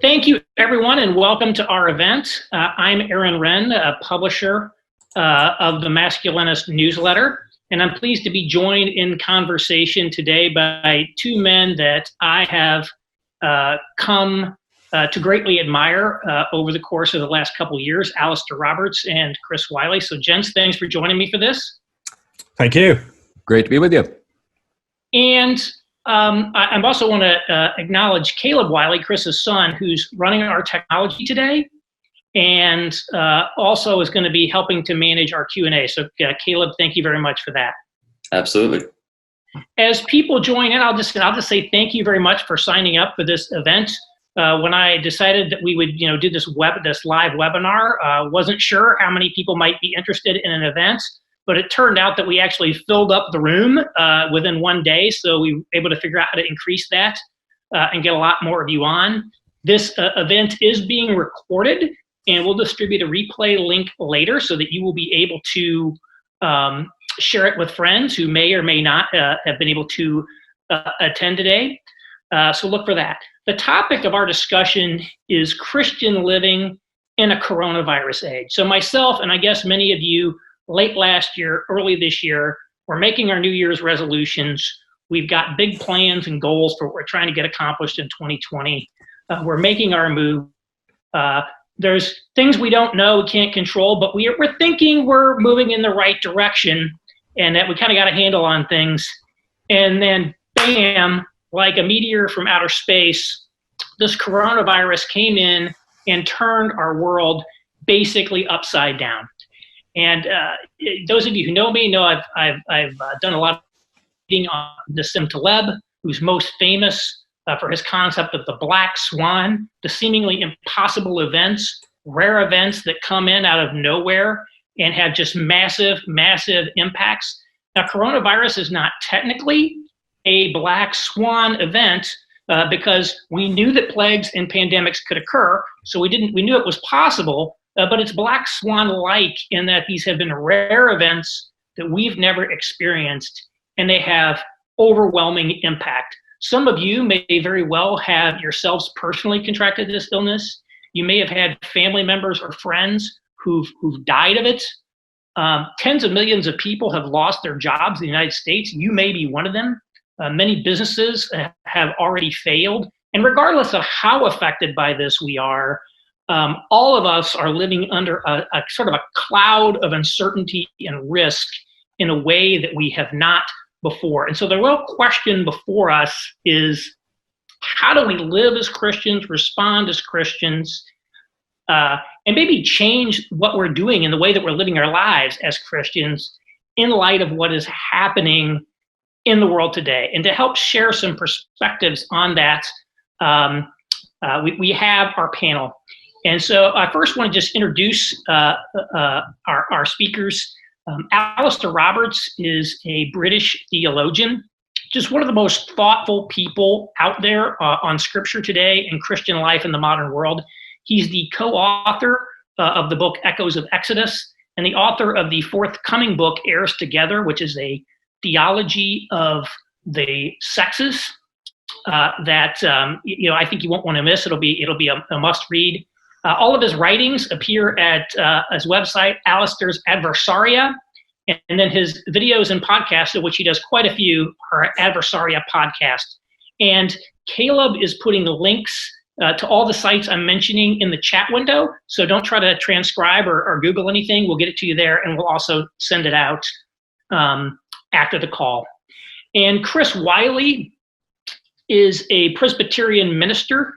Thank you, everyone, and welcome to our event. I'm Renn, a publisher of the Masculinist newsletter, and I'm pleased to be joined in conversation today by two men that I have come to greatly admire over the course of the last couple of years, Alastair Roberts and Chris Wiley. So, gents, thanks for joining me for this. Thank you. Great to be with you. And I also want to acknowledge Caleb Wiley, Chris's son, who's running our technology today, and also is going to be helping to manage our Q&A. So, Caleb, thank you very much for that. Absolutely. As people join in, I'll just say thank you very much for signing up for this event. When I decided that we would, do this live webinar, wasn't sure how many people might be interested in an event. But it turned out that we actually filled up the room within one day, so we were able to figure out how to increase that and get a lot more of you on. This event is being recorded, and we'll distribute a replay link later so that you will be able to share it with friends who may or may not have been able to attend today. So look for that. The topic of our discussion is Christian living in a coronavirus age. So myself, and I guess many of you, late last year, early this year, we're making our New Year's resolutions. We've got big plans and goals for what we're trying to get accomplished in 2020. We're making our move. There's things we don't know, we can't control, but we're thinking we're moving in the right direction and that we kind of got a handle on things. And then, bam, like a meteor from outer space, this coronavirus came in and turned our world basically upside down. And those of you who know me know I've done a lot of reading on Nassim Taleb, who's most famous for his concept of the black swan, the seemingly impossible events, rare events that come in out of nowhere and have just massive, massive impacts. Now, coronavirus is not technically a black swan event because we knew that plagues and pandemics could occur, so we knew it was possible. But it's black swan-like in that these have been rare events that we've never experienced, and they have overwhelming impact. Some of you may very well have yourselves personally contracted this illness. You may have had family members or friends who've died of it. Tens of millions of people have lost their jobs in the United States. You may be one of them. Many businesses have already failed. And regardless of how affected by this we are, all of us are living under a sort of a cloud of uncertainty and risk in a way that we have not before. And so the real question before us is, how do we live as Christians, respond as Christians, and maybe change what we're doing in the way that we're living our lives as Christians in light of what is happening in the world today? And to help share some perspectives on that, we have our panel. And so I first want to just introduce our speakers. Alastair Roberts is a British theologian, just one of the most thoughtful people out there on Scripture today and Christian life in the modern world. He's the co-author of the book Echoes of Exodus and the author of the forthcoming book Heirs Together, which is a theology of the sexes that I think you won't want to miss. It'll be a must read. All of his writings appear at his website, Alastair's Adversaria, and then his videos and podcasts, of which he does quite a few, are Adversaria podcast. And Caleb is putting the links to all the sites I'm mentioning in the chat window, so don't try to transcribe or Google anything. We'll get it to you there, and we'll also send it out after the call. And Chris Wiley is a Presbyterian minister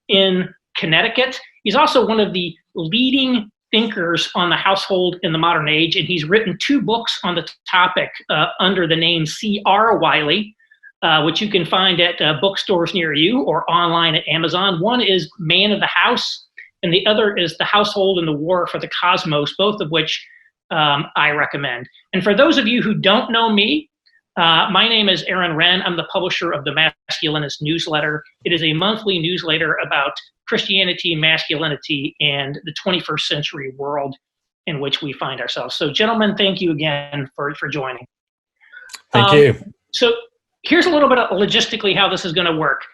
in Connecticut. He's also one of the leading thinkers on the household in the modern age, and he's written 2 books on the topic under the name C.R. Wiley, which you can find at bookstores near you or online at Amazon. One is Man of the House, and the other is The Household and the War for the Cosmos, both of which I recommend. And for those of you who don't know me, my name is Renn. I'm the publisher of the Masculinist newsletter. It is a monthly newsletter about Christianity, masculinity, and the 21st century world in which we find ourselves. So, gentlemen, thank you again for joining. Thank you. So here's a little bit of logistically how this is going to work.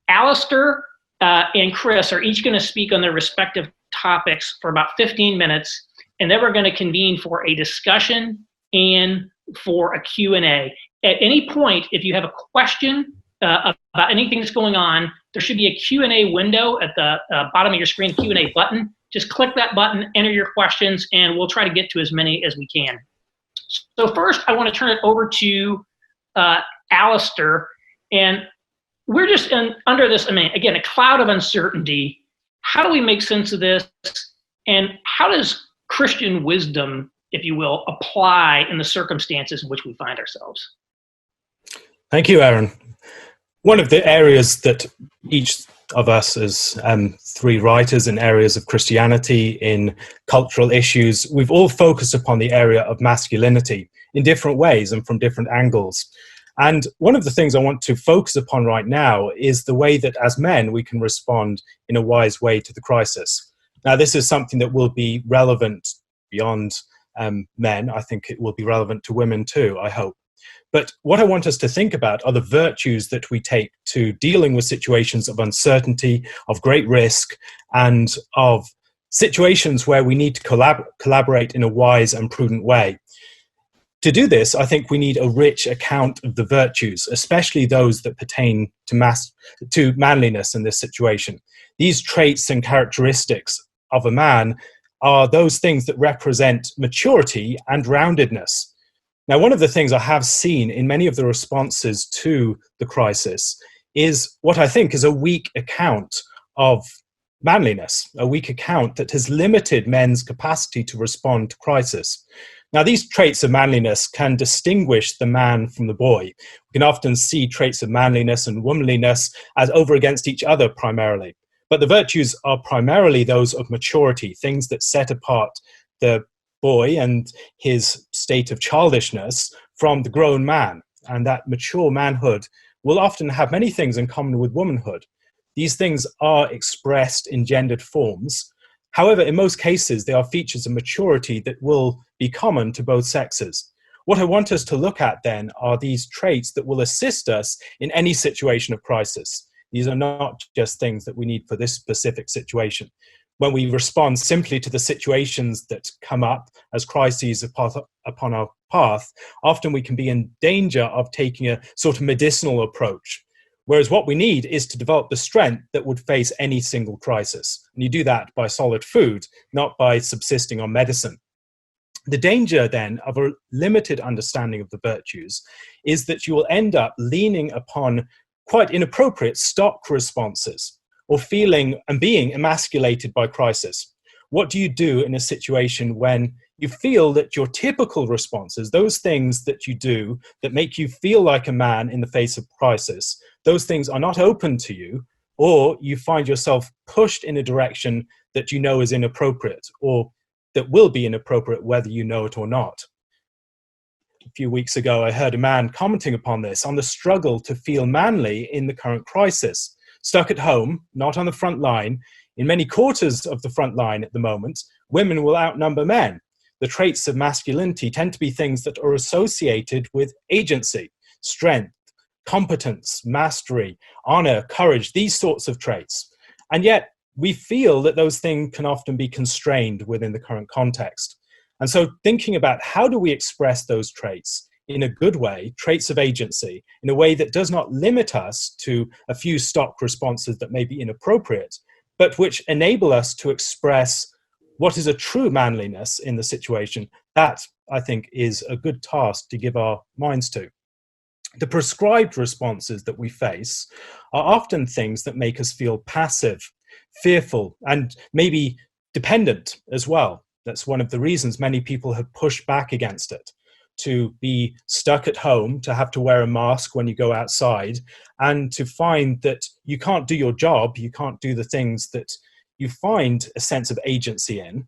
Alastair and Chris are each going to speak on their respective topics for about 15 minutes, and then we're going to convene for a discussion and for a Q&A. At any point, if you have a question about anything that's going on, there should be a Q&A window at the bottom of your screen, Q&A button. Just click that button, enter your questions, and we'll try to get to as many as we can. So first, I want to turn it over to Alastair, and we're just under this, again, a cloud of uncertainty. How do we make sense of this? And how does Christian wisdom, if you will, apply in the circumstances in which we find ourselves? Thank you, Aaron. One of the areas that each of us as three writers in areas of Christianity, in cultural issues, we've all focused upon the area of masculinity in different ways and from different angles. And one of the things I want to focus upon right now is the way that as men we can respond in a wise way to the crisis. Now, this is something that will be relevant beyond men. I think it will be relevant to women too, I hope. But what I want us to think about are the virtues that we take to dealing with situations of uncertainty, of great risk, and of situations where we need to collaborate in a wise and prudent way. To do this, I think we need a rich account of the virtues, especially those that pertain to manliness in this situation. These traits and characteristics of a man are those things that represent maturity and roundedness. Now, one of the things I have seen in many of the responses to the crisis is what I think is a weak account of manliness, a weak account that has limited men's capacity to respond to crisis. Now, these traits of manliness can distinguish the man from the boy. We can often see traits of manliness and womanliness as over against each other primarily. But the virtues are primarily those of maturity, things that set apart the boy and his state of childishness from the grown man. And that mature manhood will often have many things in common with womanhood. These things are expressed in gendered forms. However, in most cases, they are features of maturity that will be common to both sexes. What I want us to look at then are these traits that will assist us in any situation of crisis. These are not just things that we need for this specific situation. When we respond simply to the situations that come up as crises upon our path, often we can be in danger of taking a sort of medicinal approach. Whereas what we need is to develop the strength that would face any single crisis. And you do that by solid food, not by subsisting on medicine. The danger then of a limited understanding of the virtues is that you will end up leaning upon quite inappropriate stock responses, or feeling and being emasculated by crisis. What do you do in a situation when you feel that your typical responses, those things that you do that make you feel like a man in the face of crisis, those things are not open to you, or you find yourself pushed in a direction that you know is inappropriate, or that will be inappropriate whether you know it or not? A few weeks ago, I heard a man commenting upon this, on the struggle to feel manly in the current crisis. Stuck at home, not on the front line, in many quarters of the front line at the moment, women will outnumber men. The traits of masculinity tend to be things that are associated with agency, strength, competence, mastery, honor, courage, these sorts of traits. And yet we feel that those things can often be constrained within the current context. And so thinking about how do we express those traits in a good way, traits of agency, in a way that does not limit us to a few stock responses that may be inappropriate, but which enable us to express what is a true manliness in the situation, that, I think, is a good task to give our minds to. The prescribed responses that we face are often things that make us feel passive, fearful, and maybe dependent as well. That's one of the reasons many people have pushed back against it. To be stuck at home, to have to wear a mask when you go outside, and to find that you can't do your job, you can't do the things that you find a sense of agency in.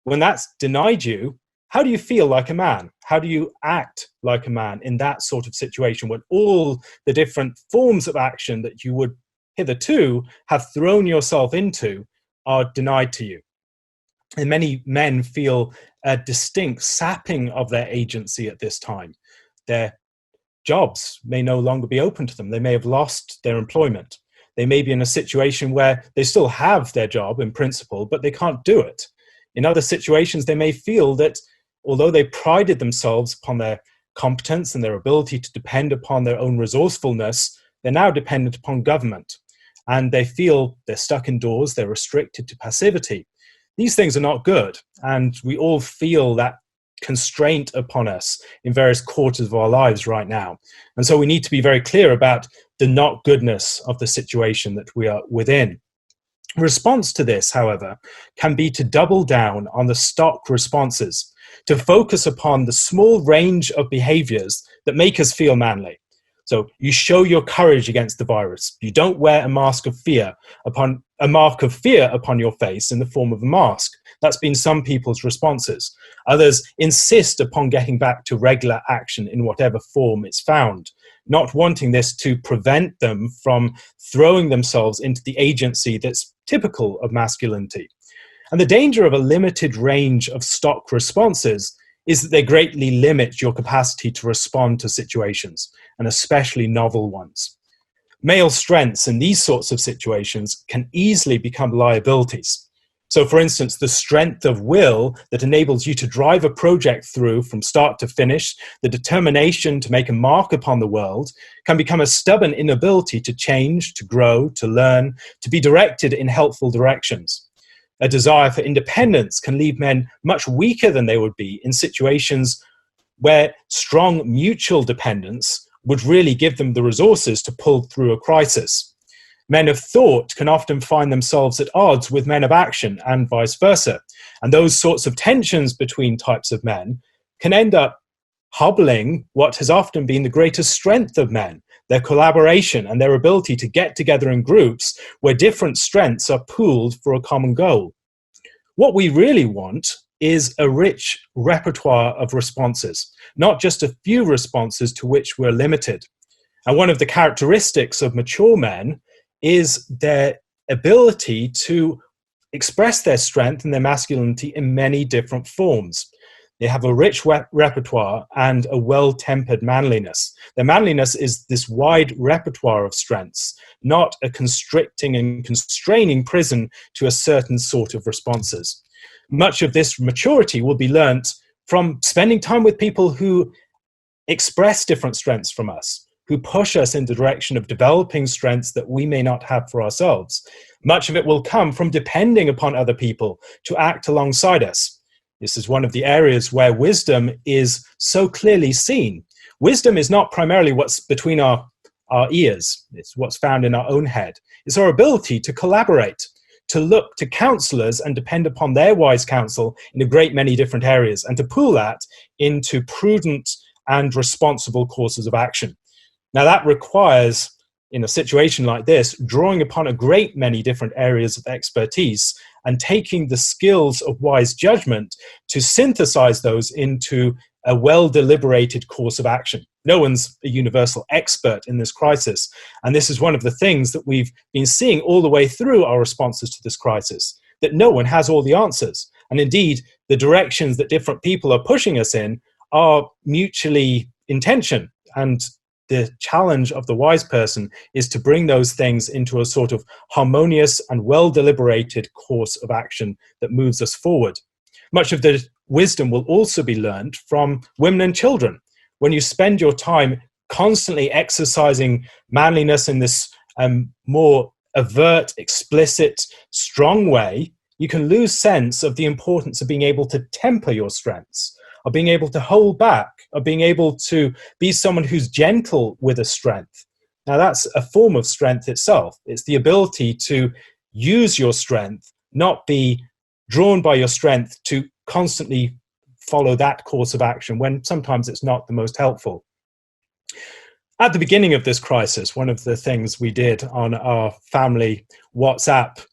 When that's denied you, how do you feel like a man? How do you act like a man in that sort of situation when all the different forms of action that you would hitherto have thrown yourself into are denied to you? And many men feel a distinct sapping of their agency at this time. Their jobs may no longer be open to them. They may have lost their employment. They may be in a situation where they still have their job in principle, but they can't do it. In other situations, they may feel that although they prided themselves upon their competence and their ability to depend upon their own resourcefulness, they're now dependent upon government. And they feel they're stuck indoors, they're restricted to passivity. These things are not good. And we all feel that constraint upon us in various quarters of our lives right now. And so we need to be very clear about the not goodness of the situation that we are within. Response to this, however, can be to double down on the stock responses, to focus upon the small range of behaviors that make us feel manly. So you show your courage against the virus. You don't wear a mark of fear upon your face in the form of a mask. That's been some people's responses. Others insist upon getting back to regular action in whatever form it's found, not wanting this to prevent them from throwing themselves into the agency that's typical of masculinity. And the danger of a limited range of stock responses is that they greatly limit your capacity to respond to situations, and especially novel ones. Male strengths in these sorts of situations can easily become liabilities. So, for instance, the strength of will that enables you to drive a project through from start to finish, the determination to make a mark upon the world, can become a stubborn inability to change, to grow, to learn, to be directed in helpful directions. A desire for independence can leave men much weaker than they would be in situations where strong mutual dependence would really give them the resources to pull through a crisis. Men of thought can often find themselves at odds with men of action and vice versa. And those sorts of tensions between types of men can end up hobbling what has often been the greatest strength of men, their collaboration and their ability to get together in groups where different strengths are pooled for a common goal. What we really want is a rich repertoire of responses, not just a few responses to which we're limited. And one of the characteristics of mature men is their ability to express their strength and their masculinity in many different forms. They have a rich repertoire and a well-tempered manliness. Their manliness is this wide repertoire of strengths, not a constricting and constraining prison to a certain sort of responses. Much of this maturity will be learnt from spending time with people who express different strengths from us, who push us in the direction of developing strengths that we may not have for ourselves. Much of it will come from depending upon other people to act alongside us. This is one of the areas where wisdom is so clearly seen. Wisdom is not primarily what's between our ears. It's what's found in our own head. It's our ability to collaborate, to look to counselors and depend upon their wise counsel in a great many different areas, and to pool that into prudent and responsible courses of action. Now that requires, in a situation like this, drawing upon a great many different areas of expertise and taking the skills of wise judgment to synthesize those into a well-deliberated course of action. No one's a universal expert in this crisis. And this is one of the things that we've been seeing all the way through our responses to this crisis, that no one has all the answers. And indeed, the directions that different people are pushing us in are mutually in tension. And the challenge of the wise person is to bring those things into a sort of harmonious and well-deliberated course of action that moves us forward. Much of the wisdom will also be learned from women and children. When you spend your time constantly exercising manliness in this more overt, explicit, strong way, you can lose sense of the importance of being able to temper your strengths, of being able to hold back, of being able to be someone who's gentle with a strength. Now that's a form of strength itself. It's the ability to use your strength, not be drawn by your strength to constantly follow that course of action when sometimes it's not the most helpful. At the beginning of this crisis, one of the things we did on our family WhatsApp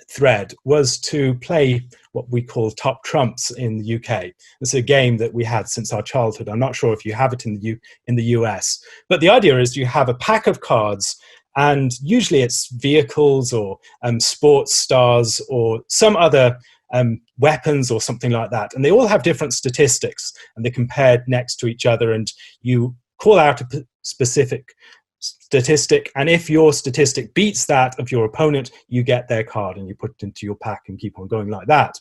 thread was to play what we call top trumps in the UK. It's a game that we had since our childhood. I'm not sure if you have it in the US, but the idea is you have a pack of cards, and usually it's vehicles or sports stars or some other weapons or something like that, and they all have different statistics, and they're compared next to each other, and you call out a specific statistic, and if your statistic beats that of your opponent, you get their card and you put it into your pack and keep on going like that.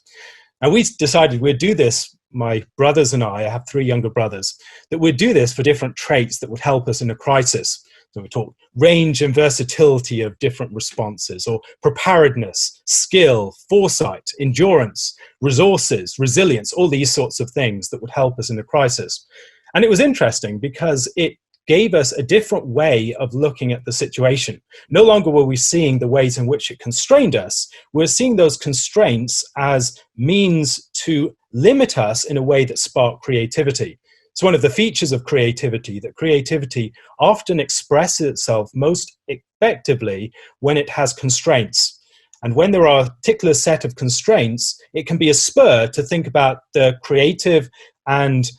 And we decided we'd do this, my brothers and I have 3 younger brothers, that we'd do this for different traits that would help us in a crisis. So we talk range and versatility of different responses, or preparedness, skill, foresight, endurance, resources, resilience, all these sorts of things that would help us in a crisis. And it was interesting because it gave us a different way of looking at the situation. No longer were we seeing the ways in which it constrained us. We're seeing those constraints as means to limit us in a way that sparked creativity. It's one of the features of creativity, that creativity often expresses itself most effectively when it has constraints. And when there are a particular set of constraints, it can be a spur to think about the creative and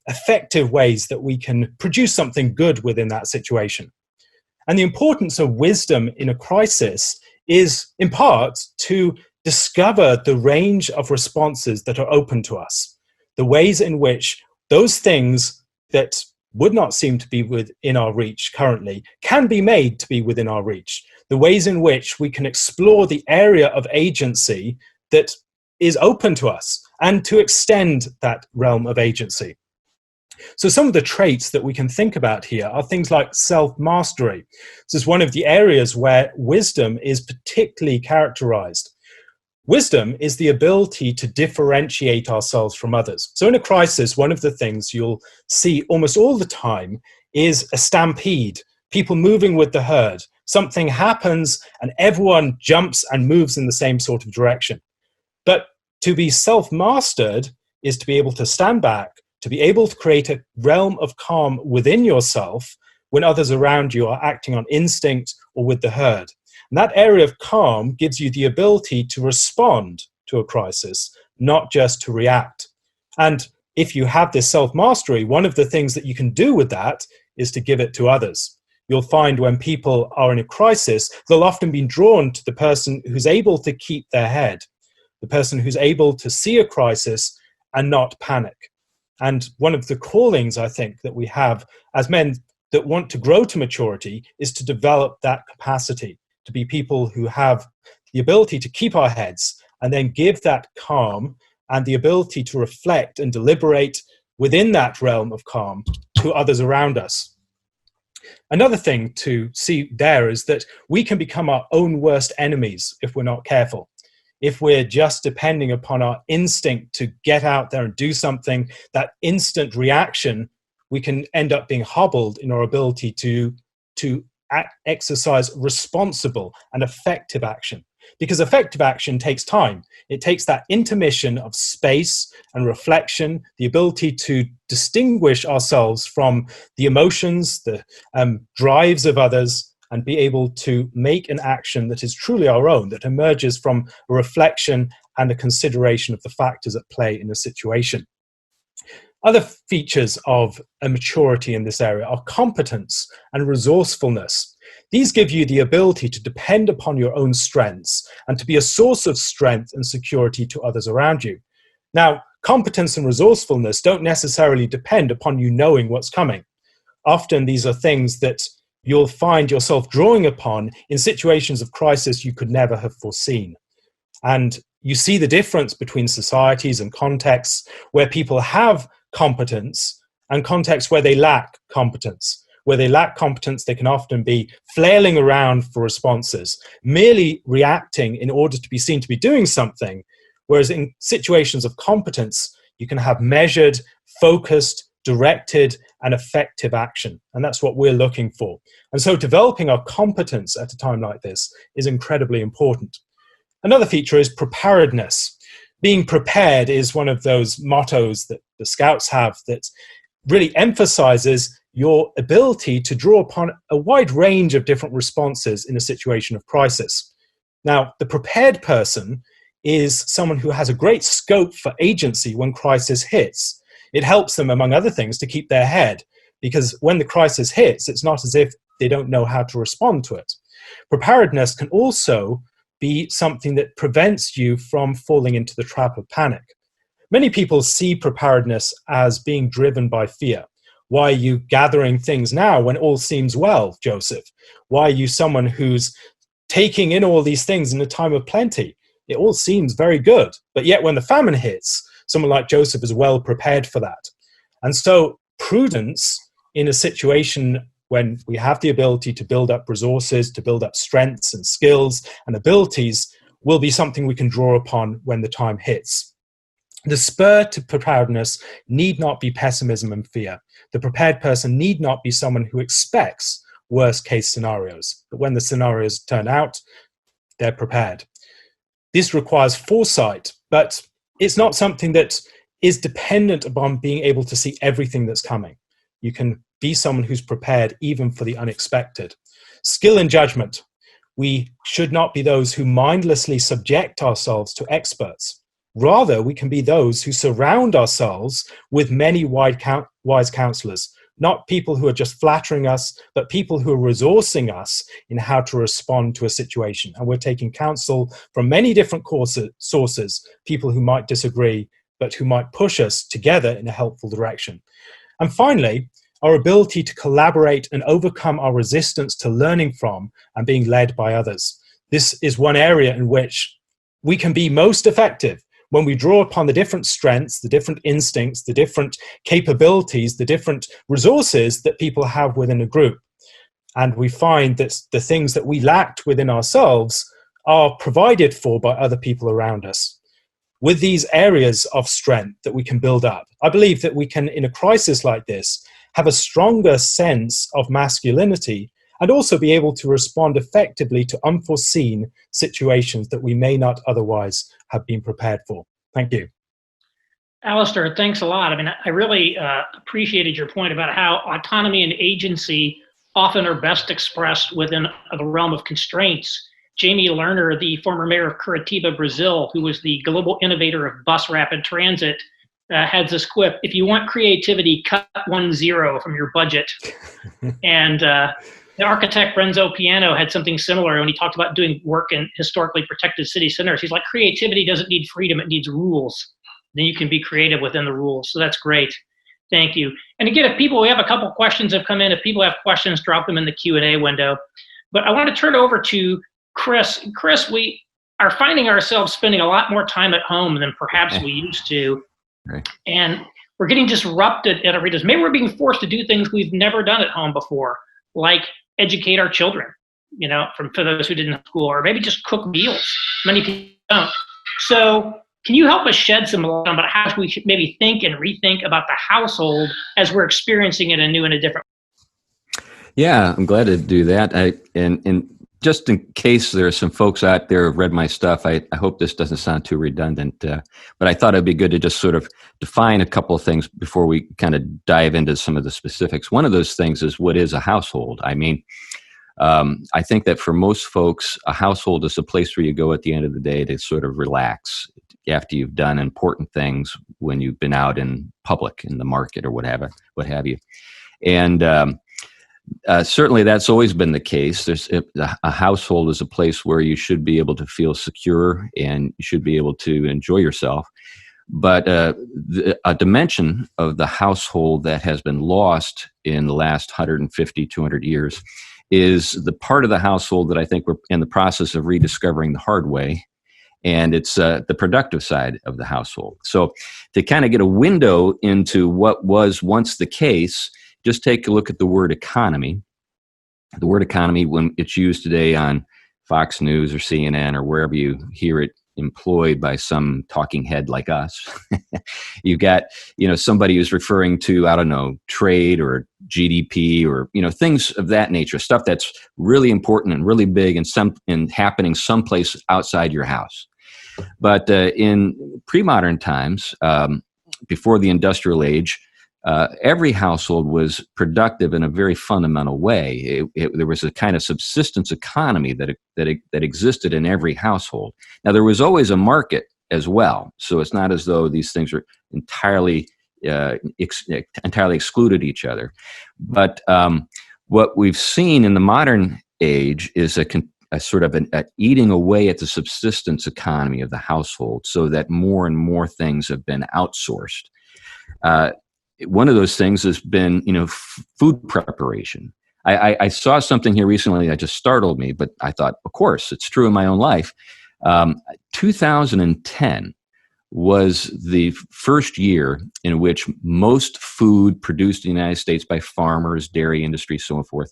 effective ways that we can produce something good within that situation. And the importance of wisdom in a crisis is, in part, to discover the range of responses that are open to us, the ways in which those things that would not seem to be within our reach currently can be made to be within our reach, the ways in which we can explore the area of agency that is open to us, and to extend that realm of agency. So some of the traits that we can think about here are things like self-mastery. This is one of the areas where wisdom is particularly characterized. Wisdom is the ability to differentiate ourselves from others. So in a crisis, one of the things you'll see almost all the time is a stampede, people moving with the herd. Something happens and everyone jumps and moves in the same sort of direction. But to be self-mastered is to be able to stand back, to be able to create a realm of calm within yourself when others around you are acting on instinct or with the herd. And that area of calm gives you the ability to respond to a crisis, not just to react. And if you have this self-mastery, one of the things that you can do with that is to give it to others. You'll find when people are in a crisis, they'll often be drawn to the person who's able to keep their head, the person who's able to see a crisis and not panic. And one of the callings, I think, that we have as men that want to grow to maturity is to develop that capacity, to be people who have the ability to keep our heads and then give that calm and the ability to reflect and deliberate within that realm of calm to others around us. Another thing to see there is that we can become our own worst enemies if we're not careful. If we're just depending upon our instinct to get out there and do something, that instant reaction, we can end up being hobbled in our ability to exercise responsible and effective action. Because effective action takes time. It takes that intermission of space and reflection, the ability to distinguish ourselves from the emotions, the drives of others, and be able to make an action that is truly our own, that emerges from a reflection and a consideration of the factors at play in a situation. Other features of a maturity in this area are competence and resourcefulness. These give you the ability to depend upon your own strengths and to be a source of strength and security to others around you. Now, competence and resourcefulness don't necessarily depend upon you knowing what's coming. Often these are things that you'll find yourself drawing upon in situations of crisis you could never have foreseen. And you see the difference between societies and contexts where people have competence and contexts where they lack competence. Where they lack competence, they can often be flailing around for responses, merely reacting in order to be seen to be doing something. Whereas in situations of competence, you can have measured, focused, directed, and effective action. And that's what we're looking for. And so developing our competence at a time like this is incredibly important. Another feature is preparedness. Being prepared is one of those mottos that the Scouts have that really emphasizes your ability to draw upon a wide range of different responses in a situation of crisis. Now, the prepared person is someone who has a great scope for agency when crisis hits. It helps them, among other things, to keep their head, because when the crisis hits, it's not as if they don't know how to respond to it. Preparedness can also be something that prevents you from falling into the trap of panic. Many people see preparedness as being driven by fear. Why are you gathering things now when all seems well, Joseph? Why are you someone who's taking in all these things in a time of plenty? It all seems very good. But yet when the famine hits, someone like Joseph is well prepared for that. And so prudence in a situation when we have the ability to build up resources, to build up strengths and skills and abilities, will be something we can draw upon when the time hits. The spur to preparedness need not be pessimism and fear. The prepared person need not be someone who expects worst case scenarios, but when the scenarios turn out, they're prepared. This requires foresight, but it's not something that is dependent upon being able to see everything that's coming. You can be someone who's prepared even for the unexpected. Skill and judgment. We should not be those who mindlessly subject ourselves to experts. Rather, we can be those who surround ourselves with many wise counselors, not people who are just flattering us, but people who are resourcing us in how to respond to a situation. And we're taking counsel from many different sources, people who might disagree, but who might push us together in a helpful direction. And finally, our ability to collaborate and overcome our resistance to learning from and being led by others. This is one area in which we can be most effective when we draw upon the different strengths, the different instincts, the different capabilities, the different resources that people have within a group. And we find that the things that we lacked within ourselves are provided for by other people around us. With these areas of strength that we can build up, I believe that we can, in a crisis like this, have a stronger sense of masculinity and also be able to respond effectively to unforeseen situations that we may not otherwise have been prepared for. Thank you. Alastair, thanks a lot. I mean, I really appreciated your point about how autonomy and agency often are best expressed within the realm of constraints. Jamie Lerner, the former mayor of Curitiba, Brazil, who was the global innovator of bus rapid transit, had this quip: if you want creativity, cut 10 from your budget. And the architect Renzo Piano had something similar when he talked about doing work in historically protected city centers. He's like, creativity doesn't need freedom, it needs rules. Then you can be creative within the rules. So that's great. Thank you. And again, we have a couple questions have come in. If people have questions, drop them in the Q&A window. But I want to turn it over to Chris. Chris, we are finding ourselves spending a lot more time at home than perhaps we used to. Right. And we're getting disrupted at arenas. Maybe we're being forced to do things we've never done at home before, like educate our children, for those who didn't have school, or maybe just cook meals. Many people don't. So can you help us shed some light on how we should maybe think and rethink about the household as we're experiencing it in a new and a different way? Yeah, I'm glad to do that. And just in case there are some folks out there who've read my stuff, I hope this doesn't sound too redundant, but I thought it'd be good to just sort of define a couple of things before we kind of dive into some of the specifics. One of those things is, what is a household? I mean, I think that for most folks, a household is a place where you go at the end of the day to sort of relax after you've done important things when you've been out in public, in the market or what have you. And certainly that's always been the case. A household is a place where you should be able to feel secure and you should be able to enjoy yourself. But a dimension of the household that has been lost in the last 150, 200 years is the part of the household that I think we're in the process of rediscovering the hard way. And it's the productive side of the household. So to kind of get a window into what was once the case, just take a look at the word economy. The word economy, when it's used today on Fox News or CNN or wherever you hear it employed by some talking head like us, you've got, somebody who's referring to, I don't know, trade or GDP or, things of that nature, stuff that's really important and really big and happening someplace outside your house. But in pre-modern times, before the industrial age, every household was productive in a very fundamental way. There was a kind of subsistence economy that existed in every household. Now, there was always a market as well, so it's not as though these things are entirely excluded each other. But what we've seen in the modern age is a sort of an eating away at the subsistence economy of the household, so that more and more things have been outsourced. one of those things has been, food preparation. I saw something here recently that just startled me, but I thought, of course, it's true in my own life. 2010 was the first year in which most food produced in the United States by farmers, dairy industry, so forth,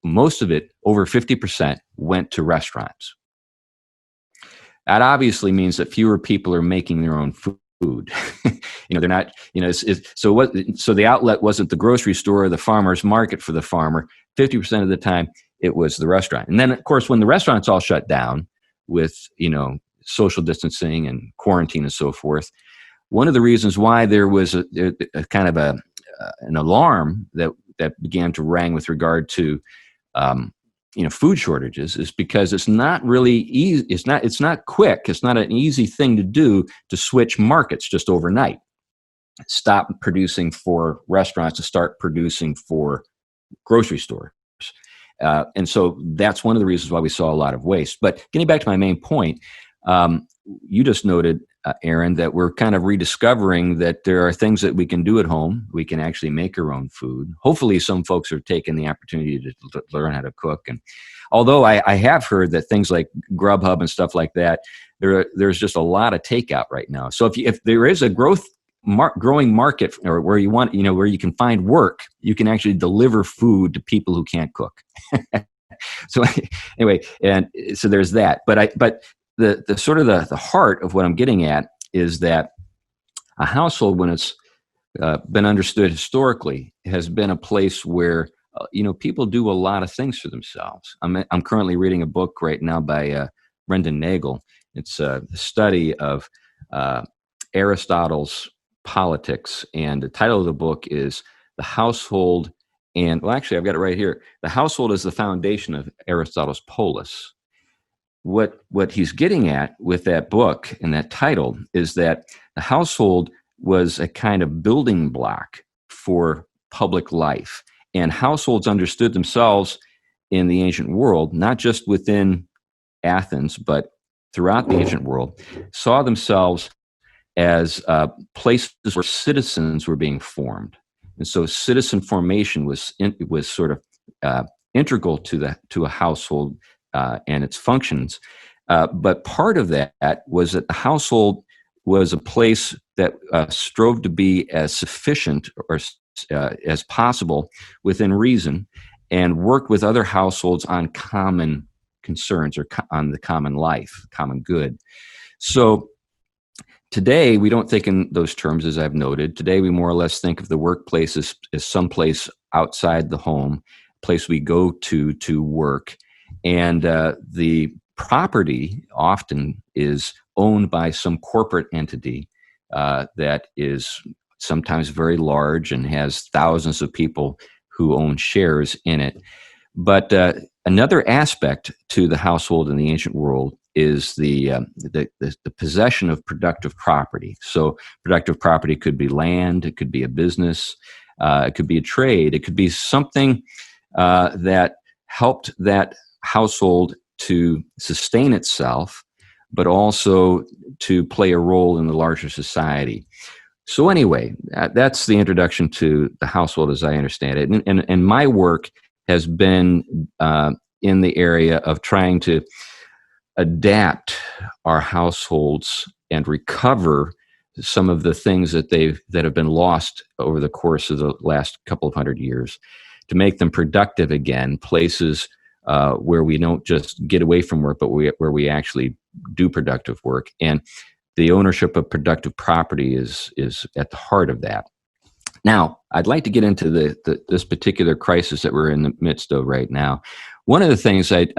most of it, over 50%, went to restaurants. That obviously means that fewer people are making their own food. They're not, so the outlet wasn't the grocery store or the farmer's market for the farmer. 50% of the time, it was the restaurant. And then, of course, when the restaurants all shut down with, social distancing and quarantine and so forth, one of the reasons why there was a kind of an alarm that began to ring with regard to food shortages is because it's not really easy. It's not quick. It's not an easy thing to do to switch markets just overnight. Stop producing for restaurants to start producing for grocery stores. And so that's one of the reasons why we saw a lot of waste. But getting back to my main point, you just noted, Aaron, that we're kind of rediscovering that there are things that we can do at home. We can actually make our own food. Hopefully some folks are taking the opportunity to learn how to cook. And although I have heard that things like Grubhub and stuff like that, there's just a lot of takeout right now. So if there is a growing market, or where you want, where you can find work, you can actually deliver food to people who can't cook. So anyway, and so there's that. But the sort of the heart of what I'm getting at is that a household, when it's been understood historically, has been a place where people do a lot of things for themselves. I'm currently reading a book right now by Brendan Nagel. It's a study of Aristotle's politics, and the title of the book is The Household. And well, actually, I've got it right here. The household is the foundation of Aristotle's polis. What he's getting at with that book and that title is that the household was a kind of building block for public life. And households understood themselves in the ancient world, not just within Athens, but throughout the ancient world, saw themselves as places where citizens were being formed. And so citizen formation was sort of integral to a household and its functions. But part of that was that the household was a place that strove to be as sufficient or as possible within reason, and worked with other households on common concerns or on the common life, common good. So today, we don't think in those terms, as I've noted. Today, we more or less think of the workplace as someplace outside the home, a place we go to work. And the property often is owned by some corporate entity that is sometimes very large and has thousands of people who own shares in it. But another aspect to the household in the ancient world is the possession of productive property. So productive property could be land, it could be a business, it could be a trade, it could be something that helped that household to sustain itself, but also to play a role in the larger society. So anyway, that's the introduction to the household as I understand it. And my work has been in the area of trying to adapt our households and recover some of the things that have been lost over the course of the last couple of 100 years, to make them productive again, places where we don't just get away from work, but where we actually do productive work. And the ownership of productive property is at the heart of that. Now, I'd like to get into this particular crisis that we're in the midst of right now. One of the things one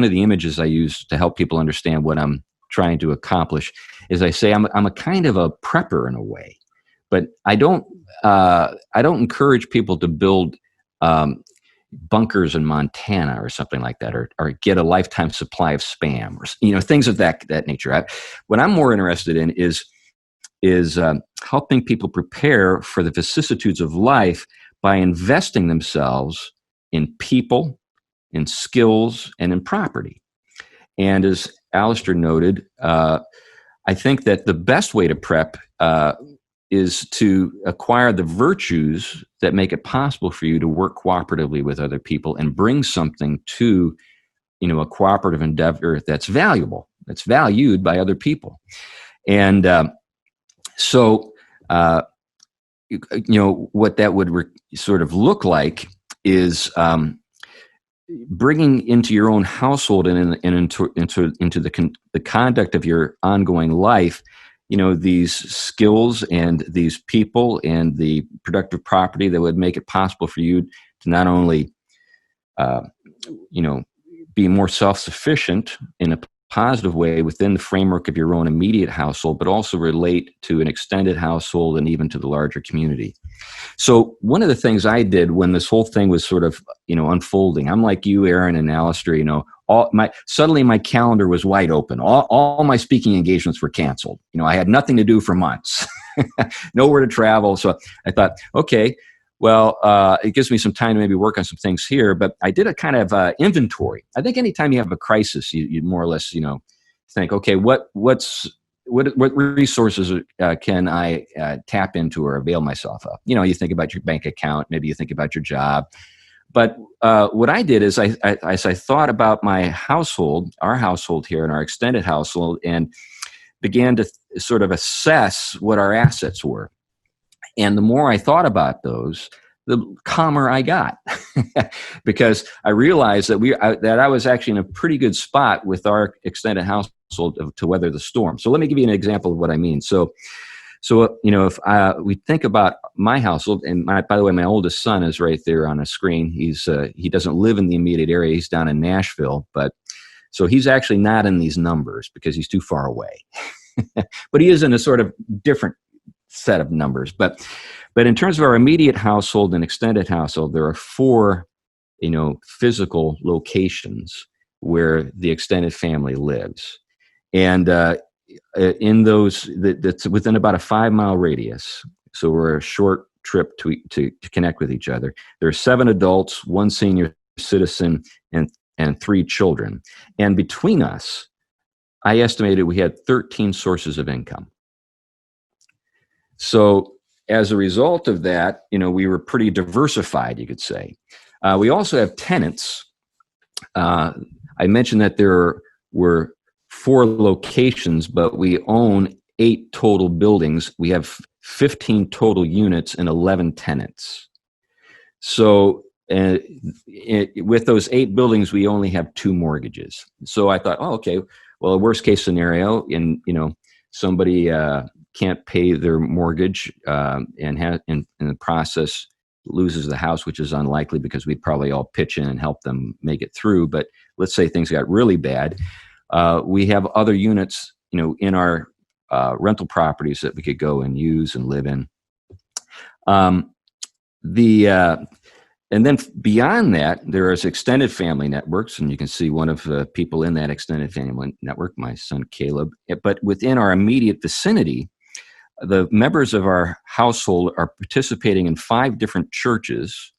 of the images I use to help people understand what I'm trying to accomplish is I say I'm a kind of a prepper in a way, but I don't encourage people to build bunkers in Montana or something like that, or get a lifetime supply of Spam, or things of that nature. What I'm more interested in is helping people prepare for the vicissitudes of life by investing themselves in people, in skills, and in property. And as Alastair noted, I think that the best way to prep is to acquire the virtues that make it possible for you to work cooperatively with other people and bring something to, a cooperative endeavor that's valuable, that's valued by other people. And what that would sort of look like is bringing into your own household and into the conduct of your ongoing life, these skills and these people and the productive property that would make it possible for you to not only, be more self-sufficient in a positive way within the framework of your own immediate household, but also relate to an extended household and even to the larger community. So one of the things I did when this whole thing was sort of, unfolding, I'm like you, Aaron and Alastair, suddenly my calendar was wide open. All my speaking engagements were canceled. I had nothing to do for months, nowhere to travel. So I thought, okay, well, it gives me some time to maybe work on some things here, but I did a kind of inventory. I think anytime you have a crisis, you more or less, think, okay, what resources can I tap into or avail myself of? You think about your bank account, maybe you think about your job. But what I did is as I thought about my household, our household here and our extended household, and began to sort of assess what our assets were. And the more I thought about those, the calmer I got, because I realized that I was actually in a pretty good spot with our extended household to weather the storm. So let me give you an example of what I mean. So if we think about my household, and by the way, my oldest son is right there on a screen. He doesn't live in the immediate area. He's down in Nashville, so he's actually not in these numbers because he's too far away. But he is in a sort of different set of numbers. But in terms of our immediate household and extended household, there are 4, physical locations where the extended family lives. And in those, that's within about a 5-mile radius. So we're a short trip to connect with each other. There are 7 adults, 1 senior citizen, and 3 children. And between us, I estimated we had 13 sources of income. So as a result of that, we were pretty diversified, you could say. We also have tenants. I mentioned that there were 4 locations, but we own 8 total buildings. We have 15 total units and 11 tenants. So with those 8 buildings, we only have 2 mortgages. So I thought, okay, well, a worst case scenario, somebody can't pay their mortgage and in the process loses the house, which is unlikely because we'd probably all pitch in and help them make it through. But let's say things got really bad. We have other units, in our rental properties that we could go and use and live in. And then beyond that, there is extended family networks, and you can see one of the people in that extended family network, my son Caleb. But within our immediate vicinity, the members of our household are participating in 5 different churches,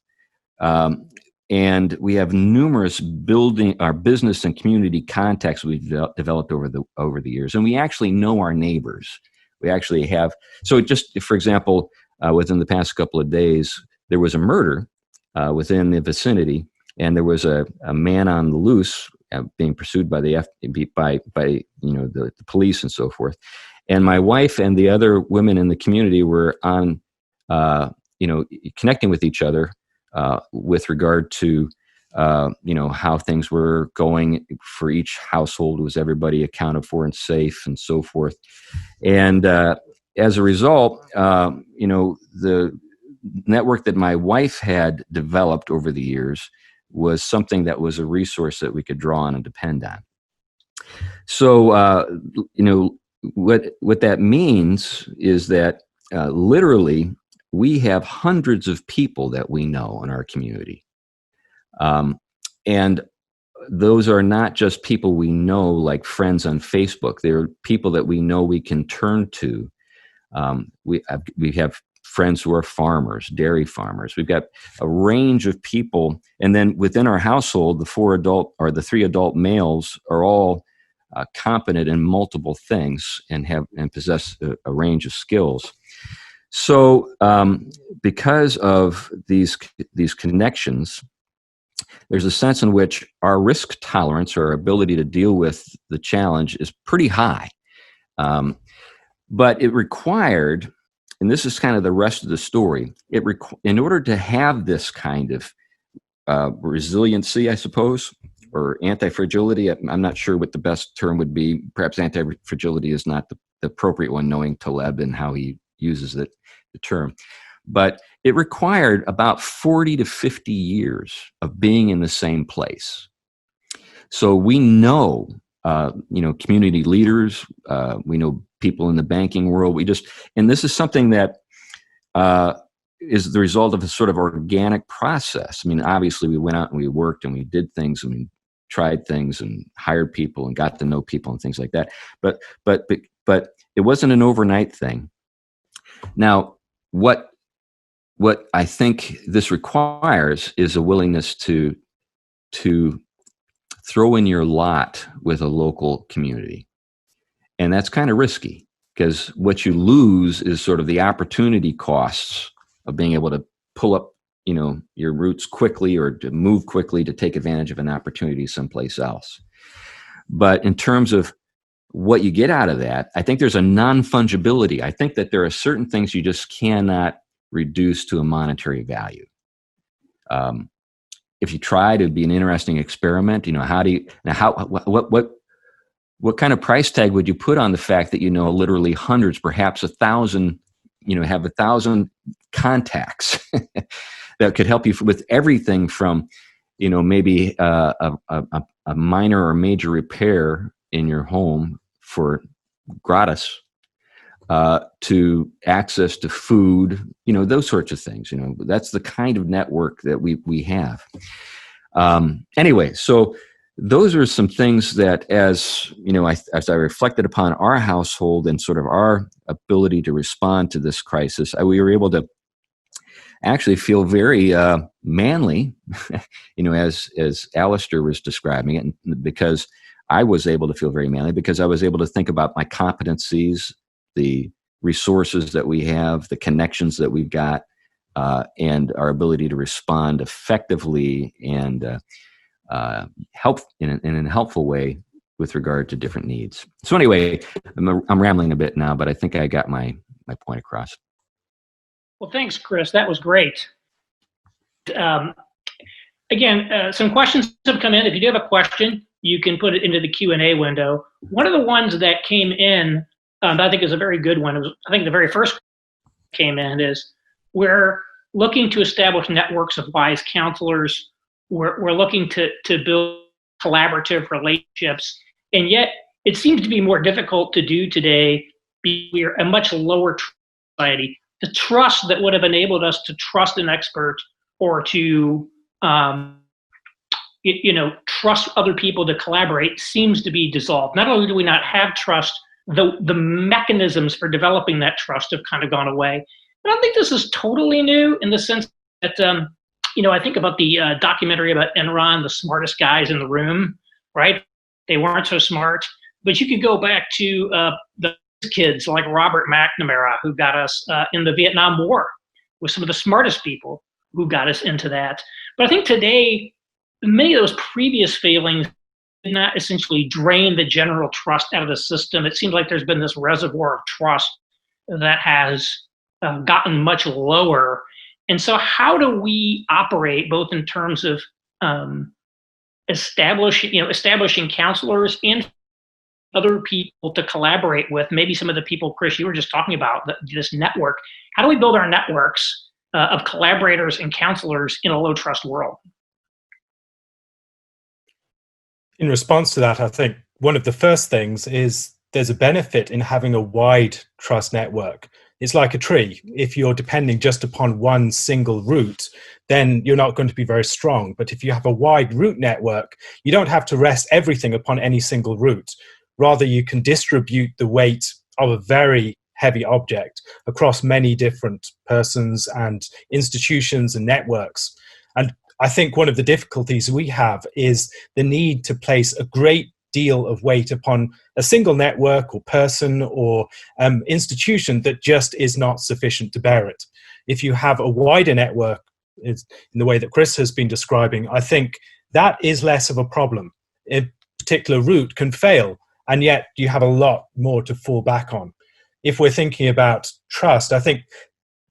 and we have numerous business and community contacts we've developed over the years, and we actually know our neighbors. We actually have. So just for example, within the past couple of days, there was a murder within the vicinity, and there was a man on the loose being pursued by the police and so forth. And my wife and the other women in the community were on, connecting with each other with regard to, how things were going for each household. Was everybody accounted for and safe and so forth? And as a result, the network that my wife had developed over the years was something that was a resource that we could draw on and depend on. So, what that means is that literally we have hundreds of people that we know in our community. And those are not just people we know like friends on Facebook. They're people that we know we can turn to. We have friends who are farmers, dairy farmers. We've got a range of people. And then within our household, the 3 adult males are all competent in multiple things and possess a range of skills. So because of these connections, there's a sense in which our risk tolerance or our ability to deal with the challenge is pretty high. But it required, and this is kind of the rest of the story, in order to have this kind of resiliency, I suppose, or anti-fragility, I'm not sure what the best term would be. Perhaps anti-fragility is not the appropriate one, knowing Taleb and how he uses the term. But it required about 40 to 50 years of being in the same place. So we know, community leaders, we know people in the banking world. And this is something that is the result of a sort of organic process. I mean, obviously we went out and we worked and we did things and we tried things and hired people and got to know people and things like that. But it wasn't an overnight thing. Now, what I think this requires is a willingness to throw in your lot with a local community. And that's kind of risky, because what you lose is sort of the opportunity costs of being able to pull up, your roots quickly or to move quickly to take advantage of an opportunity someplace else. But in terms of what you get out of that, I think there's a non-fungibility. I think that there are certain things you just cannot reduce to a monetary value. If you try to be an interesting experiment, what kind of price tag would you put on the fact that literally hundreds, perhaps 1,000, have 1,000 contacts that could help you with everything from, maybe a minor or major repair in your home for gratis, to access to food, those sorts of things. That's the kind of network that we have. Anyway, so those are some things that, as I reflected upon our household and sort of our ability to respond to this crisis, we were able to actually feel very manly, as Alastair was describing it, and because I was able to feel very manly because I was able to think about my competencies, the resources that we have, the connections that we've got, and our ability to respond effectively and help in a helpful way with regard to different needs. So anyway, I'm rambling a bit now, but I think I got my point across. Well, thanks, Chris. That was great. Again, some questions have come in. If you do have a question, you can put it into the Q&A window. One of the ones that came in, I think is a very good one. I think the very first came in is, we're looking to establish networks of wise counselors. We're looking to build collaborative relationships. And yet it seems to be more difficult to do today. We're a much lower society. The trust that would have enabled us to trust an expert or to trust other people to collaborate seems to be dissolved. Not only do we not have trust, the mechanisms for developing that trust have kind of gone away. I don't think this is totally new in the sense that, I think about the documentary about Enron, the smartest guys in the room, right? They weren't so smart. But you could go back to the kids like Robert McNamara, who got us in the Vietnam War, with some of the smartest people who got us into that. But I think today, many of those previous failings did not essentially drain the general trust out of the system. It seems like there's been this reservoir of trust that has gotten much lower. And so how do we operate both in terms of establishing counselors and other people to collaborate with, maybe some of the people, Chris, you were just talking about, this network. How do we build our networks of collaborators and counselors in a low trust world? In response to that, I think one of the first things is there's a benefit in having a wide trust network. It's like a tree. If you're depending just upon one single root, then you're not going to be very strong. But if you have a wide root network, you don't have to rest everything upon any single root. Rather, you can distribute the weight of a very heavy object across many different persons and institutions and networks. And I think one of the difficulties we have is the need to place a great deal of weight upon a single network or person or institution that just is not sufficient to bear it. If you have a wider network, in the way that Chris has been describing, I think that is less of a problem. A particular route can fail, and yet you have a lot more to fall back on. If we're thinking about trust, I think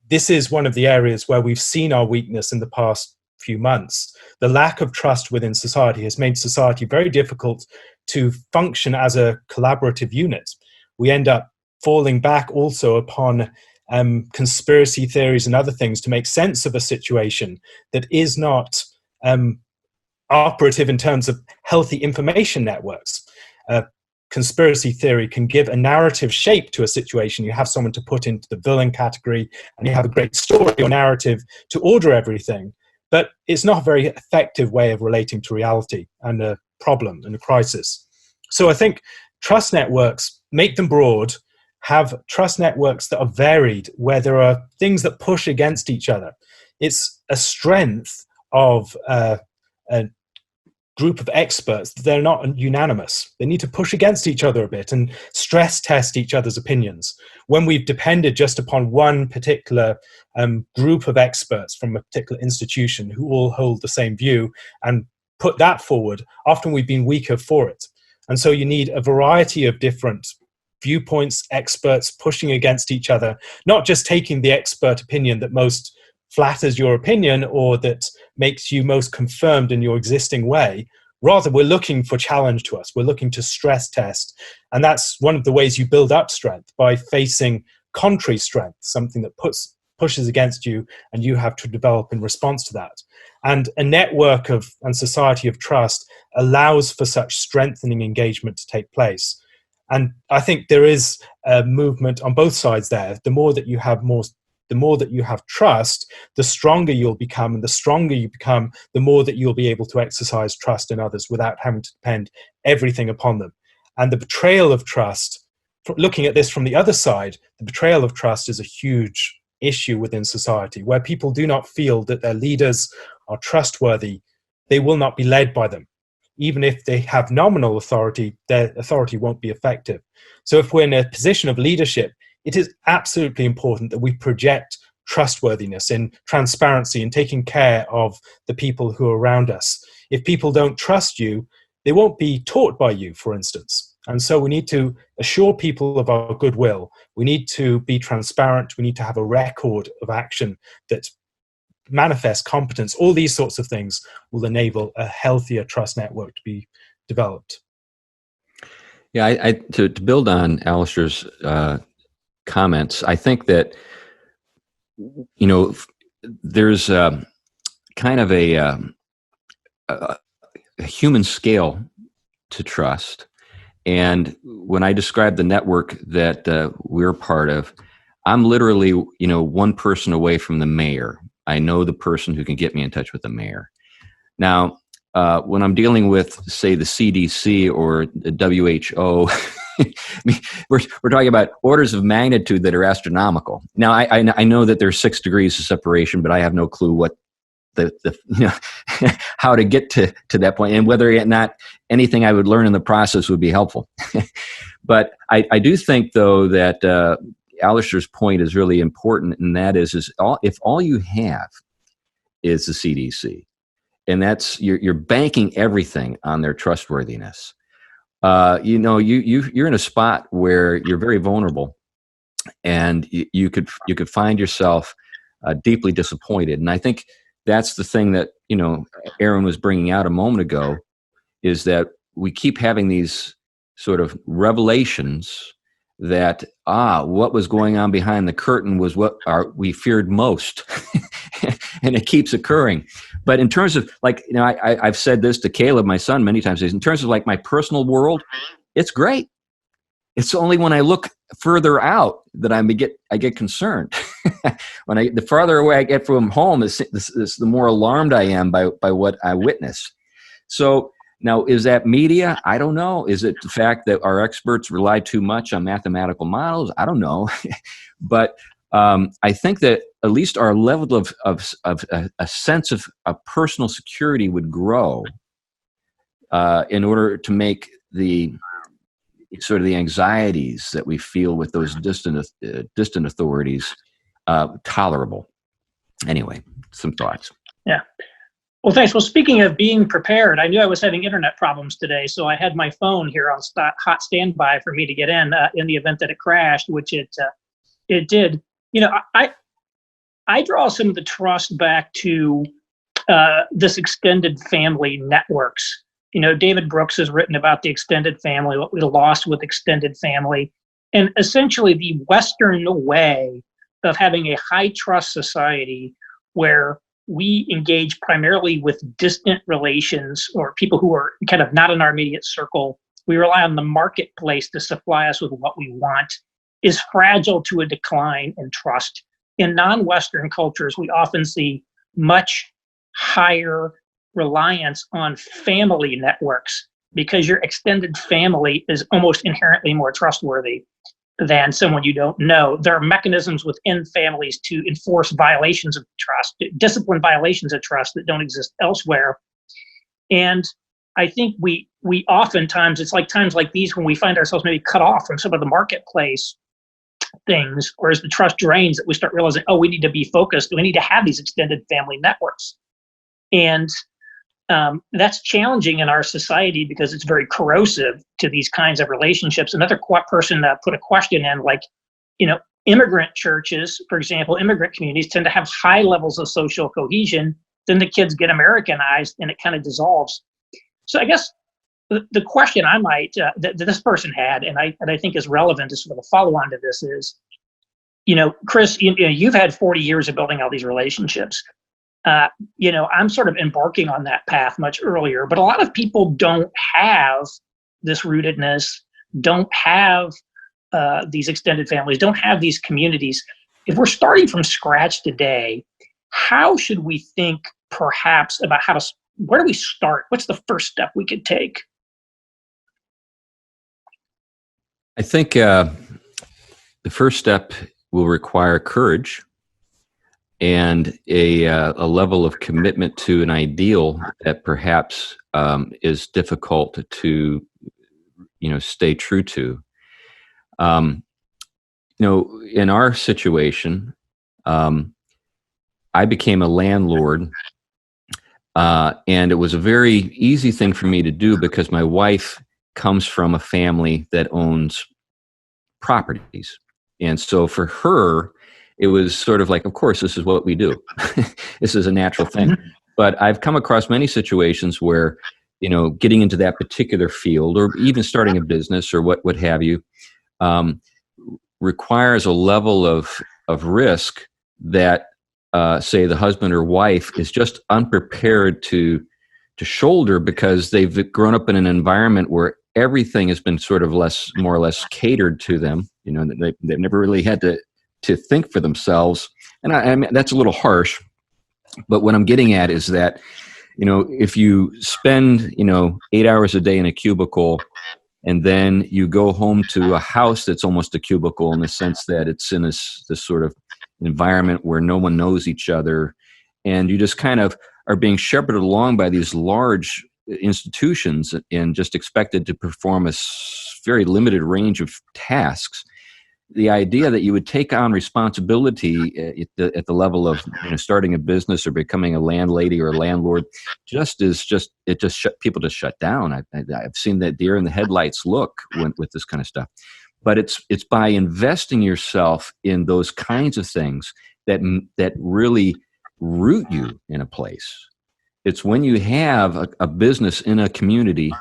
this is one of the areas where we've seen our weakness in the past few months. The lack of trust within society has made society very difficult to function as a collaborative unit. We end up falling back also upon conspiracy theories and other things to make sense of a situation that is not operative in terms of healthy information networks. Conspiracy theory can give a narrative shape to a situation. You have someone to put into the villain category, and you have a great story or narrative to order everything. But it's not a very effective way of relating to reality and a problem and a crisis. So I think trust networks, make them broad, have trust networks that are varied, where there are things that push against each other. It's a strength of a group of experts. They're not unanimous. They need to push against each other a bit and stress test each other's opinions. When we've depended just upon one particular group of experts from a particular institution who all hold the same view and put that forward, often we've been weaker for it. And so you need a variety of different viewpoints, experts pushing against each other, not just taking the expert opinion that most flatters your opinion or that makes you most confirmed in your existing way. Rather, we're looking for challenge to us. We're looking to stress test. And that's one of the ways you build up strength, by facing contrary strength, something that pushes against you and you have to develop in response to that. And a network and society of trust allows for such strengthening engagement to take place. And I think there is a movement on both sides there. The more that you have trust, the stronger you'll become, and the stronger you become, the more that you'll be able to exercise trust in others without having to depend everything upon them. And the betrayal of trust, looking at this from the other side, the betrayal of trust is a huge issue within society, where people do not feel that their leaders are trustworthy. They will not be led by them. Even if they have nominal authority, their authority won't be effective. So if we're in a position of leadership, it is absolutely important that we project trustworthiness in transparency and taking care of the people who are around us. If people don't trust you, they won't be taught by you, for instance. And so we need to assure people of our goodwill. We need to be transparent. We need to have a record of action that manifests competence. All these sorts of things will enable a healthier trust network to be developed. Yeah, to build on Alastair's comments, I think that, there's kind of a human scale to trust. And when I describe the network that we're part of, I'm literally, one person away from the mayor. I know the person who can get me in touch with the mayor. Now, when I'm dealing with, say, the CDC or the WHO, we're talking about orders of magnitude that are astronomical. Now, I know that there's 6 degrees of separation, but I have no clue what how to get to that point, and whether or not anything I would learn in the process would be helpful. But I do think, though, that Alastair's point is really important, and that is if all you have is the CDC, and that's you're banking everything on their trustworthiness. You're in a spot where you're very vulnerable, and you could find yourself deeply disappointed. And I think that's the thing that Aaron was bringing out a moment ago, is that we keep having these sort of revelations that what was going on behind the curtain was what we feared most, and it keeps occurring. But in terms of I've said this to Caleb, my son, many times. In terms of my personal world, it's great. It's only when I look further out that I get concerned. The farther away I get from home, the more alarmed I am by what I witness. So now, is that media? I don't know. Is it the fact that our experts rely too much on mathematical models? I don't know. But I think that at least our level of a sense of personal security would grow in order to make the sort of the anxieties that we feel with those distant authorities tolerable. Anyway, some thoughts. Yeah. Well, thanks. Well, speaking of being prepared, I knew I was having internet problems today, so I had my phone here on hot standby for me to get in the event that it crashed, which it did. You know, I draw some of the trust back to this extended family networks. You know, David Brooks has written about the extended family, what we lost with extended family, and essentially the Western way of having a high trust society where we engage primarily with distant relations or people who are kind of not in our immediate circle. We rely on the marketplace to supply us with what we want, is fragile to a decline in trust. In non-Western cultures, we often see much higher reliance on family networks because your extended family is almost inherently more trustworthy than someone you don't know. There are mechanisms within families to enforce violations of trust, discipline violations of trust that don't exist elsewhere. And I think we oftentimes, it's like times like these when we find ourselves maybe cut off from some of the marketplace things, or as the trust drains, that we start realizing, oh, we need to be focused. We need to have these extended family networks. And that's challenging in our society because it's very corrosive to these kinds of relationships. Another person put a question in, like, you know, immigrant churches, for example, immigrant communities tend to have high levels of social cohesion. Then the kids get Americanized and it kind of dissolves. So I guess the question I might, that this person had, and I think is relevant as sort of a follow on to this is, you know, Chris, you've had 40 years of building all these relationships. You know, I'm sort of embarking on that path much earlier, but a lot of people don't have this rootedness, don't have these extended families, don't have these communities. If we're starting from scratch today, how should we think perhaps about where do we start? What's the first step we could take? I think the first step will require courage and a level of commitment to an ideal that perhaps is difficult to, stay true to. In our situation, I became a landlord, and it was a very easy thing for me to do because my wife comes from a family that owns properties. And so for her, it was sort of like, of course, this is what we do. This is a natural thing. But I've come across many situations where, getting into that particular field or even starting a business or what have you, requires a level of risk that, say, the husband or wife is just unprepared to shoulder because they've grown up in an environment where everything has been sort of more or less catered to them. They've never really had to think for themselves. And I mean, that's a little harsh, but what I'm getting at is that, if you spend, 8 hours a day in a cubicle and then you go home to a house that's almost a cubicle in the sense that it's in this sort of environment where no one knows each other, and you just kind of are being shepherded along by these large institutions and just expected to perform a very limited range of tasks. The idea that you would take on responsibility at the level of starting a business or becoming a landlady or a landlord people just shut down. I've seen that deer in the headlights look with this kind of stuff. But it's by investing yourself in those kinds of things that really root you in a place. It's when you have a business in a community,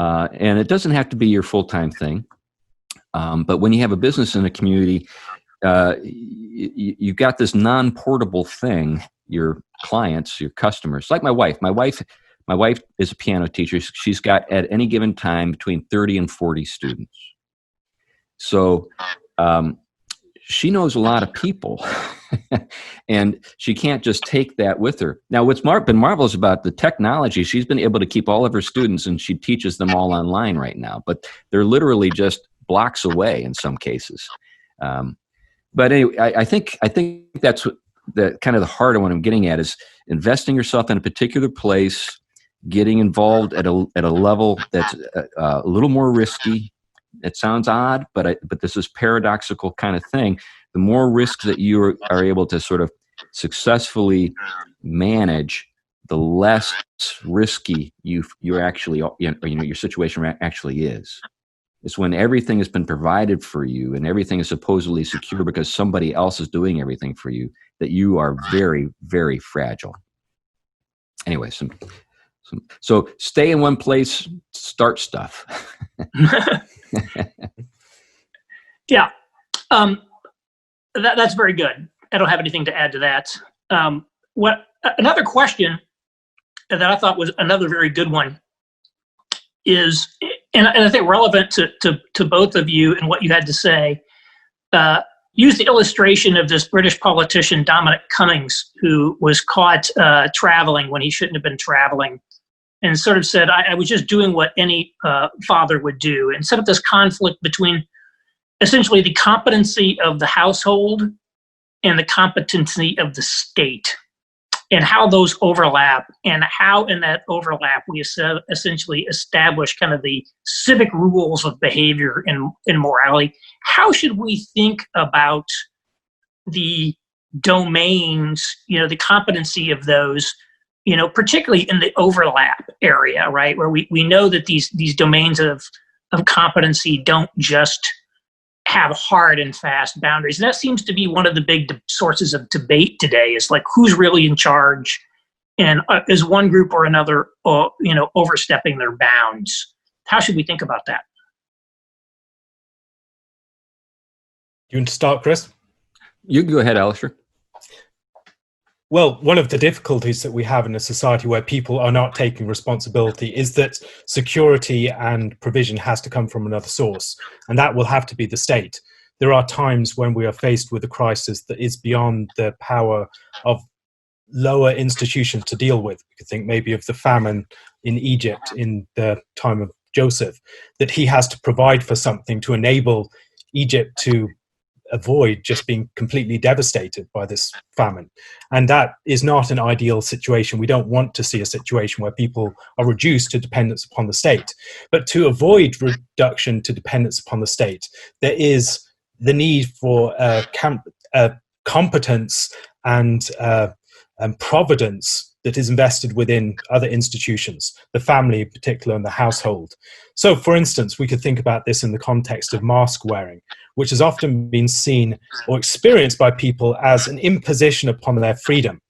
and it doesn't have to be your full-time thing, but when you have a business in a community, you've got this non-portable thing, your clients, your customers. Like my wife. My wife is a piano teacher. She's got at any given time between 30 and 40 students. So she knows a lot of people, and she can't just take that with her. Now, what's been marvelous about the technology, she's been able to keep all of her students, and she teaches them all online right now. But they're literally just blocks away in some cases. But anyway, I think that's what the kind of the heart of what I'm getting at is investing yourself in a particular place, getting involved at a level that's a little more risky. It sounds odd, but this is paradoxical kind of thing. The more risks that you are able to sort of successfully manage, the less risky you're actually, your situation actually is. It's when everything has been provided for you and everything is supposedly secure because somebody else is doing everything for you that you are very, very fragile. Anyway, so stay in one place, start stuff. Yeah, that's very good. I don't have anything to add to that. Another question that I thought was another very good one is, and I think relevant to both of you and what you had to say, use the illustration of this British politician, Dominic Cummings, who was caught traveling when he shouldn't have been traveling, and sort of said, I was just doing what any father would do, and set up this conflict between essentially the competency of the household and the competency of the state, and how those overlap, and how in that overlap we essentially establish kind of the civic rules of behavior and morality. How should we think about the domains, the competency of those, particularly in the overlap area, right? Where we know that these domains of competency don't just have hard and fast boundaries. And that seems to be one of the big sources of debate today, is like, who's really in charge, and is one group or another, overstepping their bounds? How should we think about that? You want to start, Chris? You can go ahead, Alastair. Well, one of the difficulties that we have in a society where people are not taking responsibility is that security and provision has to come from another source, and that will have to be the state. There are times when we are faced with a crisis that is beyond the power of lower institutions to deal with. You could think maybe of the famine in Egypt in the time of Joseph, that he has to provide for something to enable Egypt to avoid just being completely devastated by this famine. And that is not an ideal situation. We don't want to see a situation where people are reduced to dependence upon the state. But to avoid reduction to dependence upon the state, there is the need for competence and providence that is invested within other institutions, the family in particular, and the household. So, for instance, we could think about this in the context of mask wearing, which has often been seen or experienced by people as an imposition upon their freedom.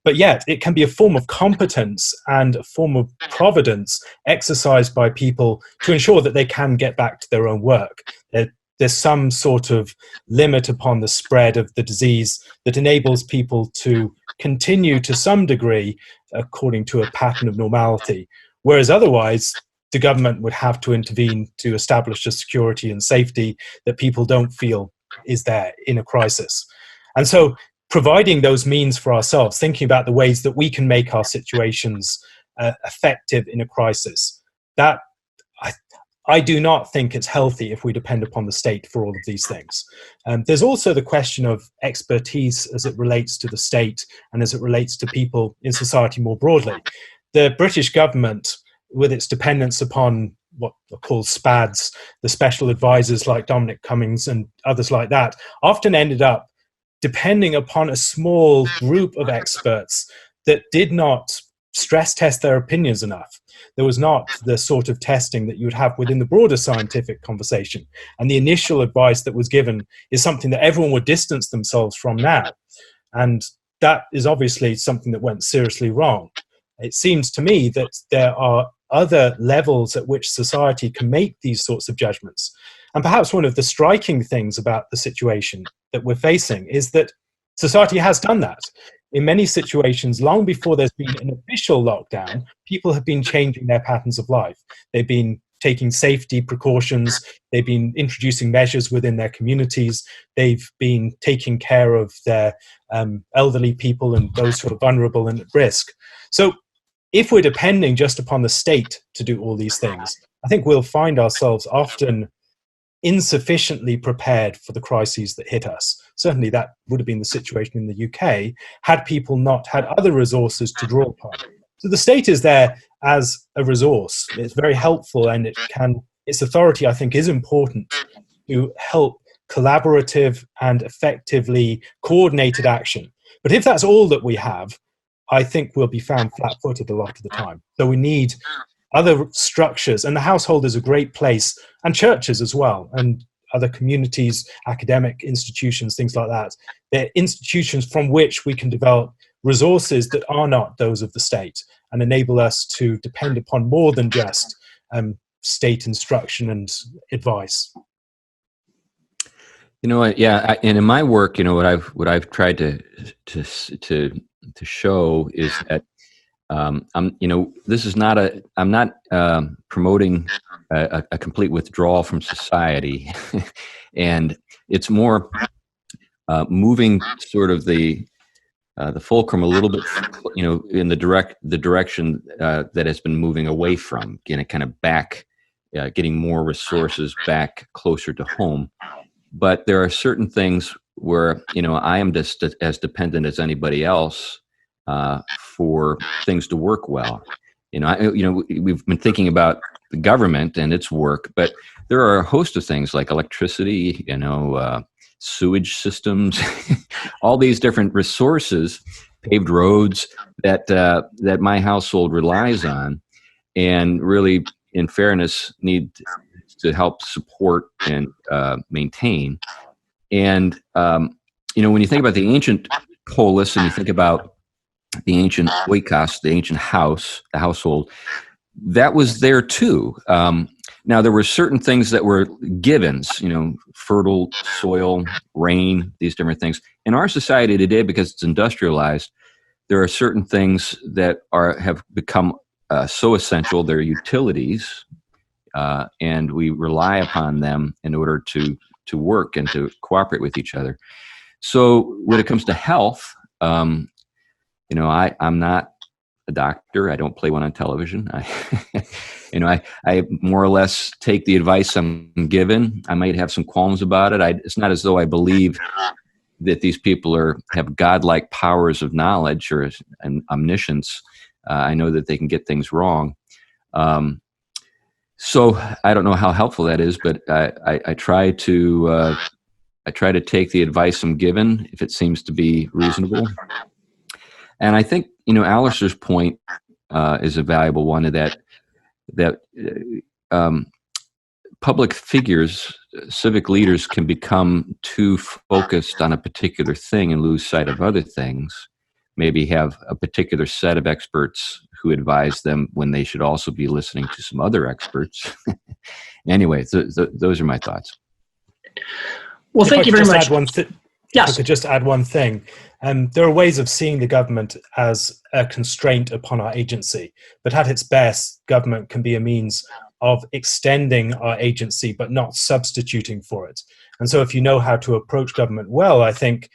But yet, it can be a form of competence and a form of providence exercised by people to ensure that they can get back to their own work. There's some sort of limit upon the spread of the disease that enables people to continue to some degree according to a pattern of normality, whereas otherwise the government would have to intervene to establish a security and safety that people don't feel is there in a crisis. And so providing those means for ourselves, thinking about the ways that we can make our situations effective in a crisis, that I do not think it's healthy if we depend upon the state for all of these things. There's also the question of expertise as it relates to the state and as it relates to people in society more broadly. The British government, with its dependence upon what are called SPADs, the special advisors like Dominic Cummings and others like that, often ended up depending upon a small group of experts that did not stress test their opinions enough. There was not the sort of testing that you would have within the broader scientific conversation. And the initial advice that was given is something that everyone would distance themselves from now. And that is obviously something that went seriously wrong. It seems to me that there are other levels at which society can make these sorts of judgments. And perhaps one of the striking things about the situation that we're facing is that society has done that. In many situations, long before there's been an official lockdown, people have been changing their patterns of life. They've been taking safety precautions. They've been introducing measures within their communities. They've been taking care of their elderly people and those who are vulnerable and at risk. So if we're depending just upon the state to do all these things, I think we'll find ourselves often insufficiently prepared for the crises that hit us. Certainly that would have been the situation in the UK had people not had other resources to draw upon. So the state is there as a resource. It's very helpful, and its authority, I think, is important to help collaborative and effectively coordinated action. But if that's all that we have, I think we'll be found flat-footed a lot of the time. So we need other structures, and the household is a great place, and churches as well, and other communities, academic institutions, things like that. They're institutions from which we can develop resources that are not those of the state and enable us to depend upon more than just state instruction and advice. You know what? Yeah, and in my work, you know, what I've tried to show is that you know, this is not I'm not promoting a complete withdrawal from society, and it's more moving sort of the fulcrum a little bit, you know, in the direction that has been moving away from, you know, kind of back, getting more resources back closer to home. But there are certain things where, you know, I am just as dependent as anybody else for things to work well. You know, we've been thinking about the government and its work, but there are a host of things like electricity, you know, sewage systems, all these different resources, paved roads that my household relies on, and really, in fairness, need to help support and maintain. And you know, when you think about the ancient polis, and you think about the ancient oikos, the ancient house, the household, that was there too. Now, there were certain things that were givens, you know, fertile soil, rain, these different things. In our society today, because it's industrialized, there are certain things that have become so essential. They're utilities, and we rely upon them in order to work and to cooperate with each other. So when it comes to health, you know, I'm not a doctor. I don't play one on television. You know, I more or less take the advice I'm given. I might have some qualms about it. It's not as though I believe that these people have godlike powers of knowledge or an omniscience. I know that they can get things wrong. So I don't know how helpful that is, but I try to take the advice I'm given if it seems to be reasonable. And I think, you know, Alastair's point is a valuable one, of that public figures, civic leaders, can become too focused on a particular thing and lose sight of other things. Maybe have a particular set of experts who advise them when they should also be listening to some other experts. Anyway, those are my thoughts. Well, thank you very much. Yes. If I could just add one thing. There are ways of seeing the government as a constraint upon our agency, but at its best, government can be a means of extending our agency, but not substituting for it. And so if you know how to approach government well, I think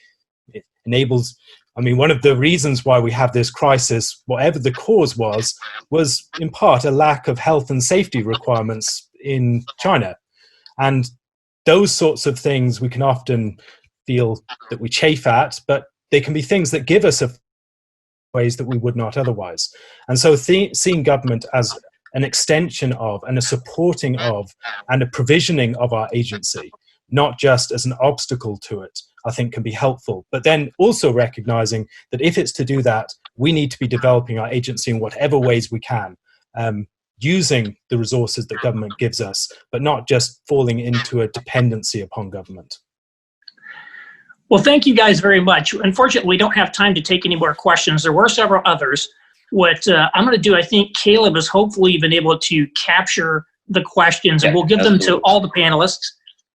it enables, I mean, one of the reasons why we have this crisis, whatever the cause was in part a lack of health and safety requirements in China. And those sorts of things we can often feel that we chafe at, but they can be things that give us ways that we would not otherwise. And so seeing government as an extension of and a supporting of and a provisioning of our agency, not just as an obstacle to it, I think can be helpful. But then also recognizing that if it's to do that, we need to be developing our agency in whatever ways we can, using the resources that government gives us, but not just falling into a dependency upon government. Well, thank you guys very much. Unfortunately, we don't have time to take any more questions. There were several others. What I'm going to do, I think Caleb has hopefully been able to capture the questions, and we'll give them to all the panelists.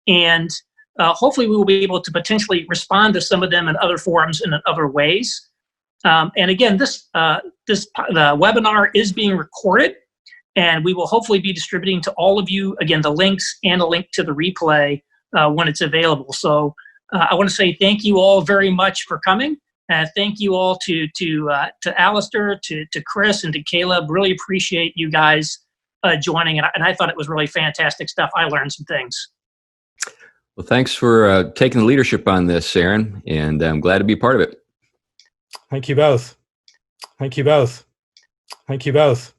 And hopefully we will be able to potentially respond to some of them in other forums and in other ways. And again, the webinar is being recorded, and we will hopefully be distributing to all of you, again, the links and a link to the replay when it's available. So I want to say thank you all very much for coming. Thank you all to Alastair, to Chris, and to Caleb. Really appreciate you guys joining, and I thought it was really fantastic stuff. I learned some things. Well, thanks for taking the leadership on this, Aaron, and I'm glad to be part of it. Thank you both. Thank you both. Thank you both.